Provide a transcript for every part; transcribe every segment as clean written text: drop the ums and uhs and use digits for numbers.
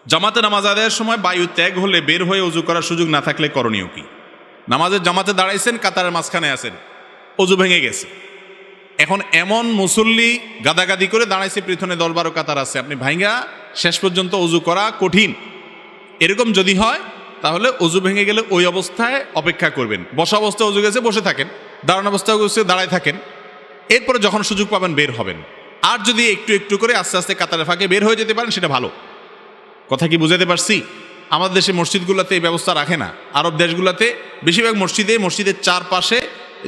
জামাতে নামাজ আদায়ের সময় বায়ু ত্যাগ হলে বের হয়ে অজু করার সুযোগ না থাকলে করণীয় কি? নামাজের জামাতে দাঁড়াইছেন, কাতারের মাঝখানে আছেন, অজু ভেঙে গেছে, এখন এমন মুসল্লি গাদাগাদি করে দাঁড়াইছে, পিছনে 10-12 কাতার আছে, আপনি ভাইঙ্গা শেষ পর্যন্ত অজু করা কঠিন। এরকম যদি হয় তাহলে অজু ভেঙে গেলে ওই অবস্থায় অপেক্ষা করবেন। বসা অবস্থায় অজু গেছে বসে থাকেন, দাঁড়ানো অবস্থায় গেছে দাঁড়ায় থাকেন, এরপরে যখন সুযোগ পাবেন বের হবেন। আর যদি একটু একটু করে আস্তে আস্তে কাতারের ফাঁকে বের হয়ে যেতে পারেন সেটা ভালো। কথা কি বুঝাতে পারছি? আমাদের দেশে মসজিদগুলোতে এই ব্যবস্থা রাখে না। আরব দেশগুলোতে বেশিরভাগ মসজিদের চারপাশে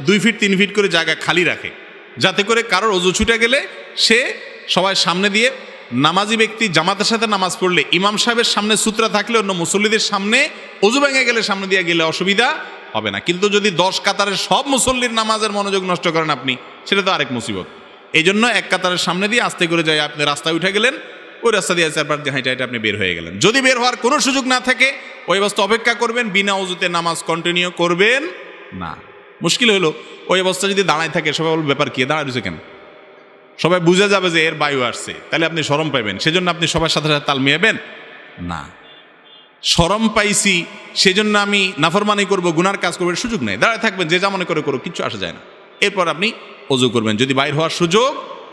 2 ফিট 3 ফিট করে জায়গা খালি রাখে, যাতে করে কারোর অজু ছুটে গেলে সে সবাই সামনে দিয়ে, নামাজি ব্যক্তি জামাতের সাথে নামাজ পড়লে ইমাম সাহেবের সামনে সূত্রা থাকলে অন্য মুসল্লিদের সামনে অজু ভেঙে গেলে সামনে দিয়ে গেলে অসুবিধা হবে না। কিন্তু যদি 10 কাতারের সব মুসল্লির নামাজের মনোযোগ নষ্ট করেন আপনি, সেটা তো আরেক মুসিবত। এই জন্য 1 কাতারের সামনে দিয়ে আস্তে করে যাই, আপনি রাস্তায় উঠে গেলেন, ওই রাস্তা দিয়ে চারপাশ দিয়ে হাইটা হাইটা আপনি বের হয়ে গেলেন। যদি বের হওয়ার কোনো সুযোগ না থাকে ওই অবস্থা অপেক্ষা করবেন, বিনা অজুতে নামাজ কন্টিনিউ করবেন না। মুশকিল হলো ওই অবস্থা যদি দাঁড়ায় থাকে, সবাই বলবে ব্যাপার কি, দাঁড়ায় রয়েছে কেন? সবাই বুঝে যাবে যে এর বায়ু আসছে, তাহলে আপনি শরম পাইবেন। সেজন্য আপনি সবার সাথে সাথে তাল মিলাবেন না। শরম পাইছি সেজন্য আমি নাফরমানি করব, গুনার কাজ করবো, সুযোগ নেই। দাঁড়ায় থাকবেন, যে যা মনে করে করো, কিচ্ছু আসা যায় না। এরপর আপনি অজু করবেন। যদি বাইর হওয়ার সুযোগ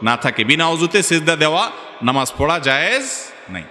না থাকে, বিনা অজুতে সিজদা দেওয়া নামাজ পড়া জায়েজ নাই।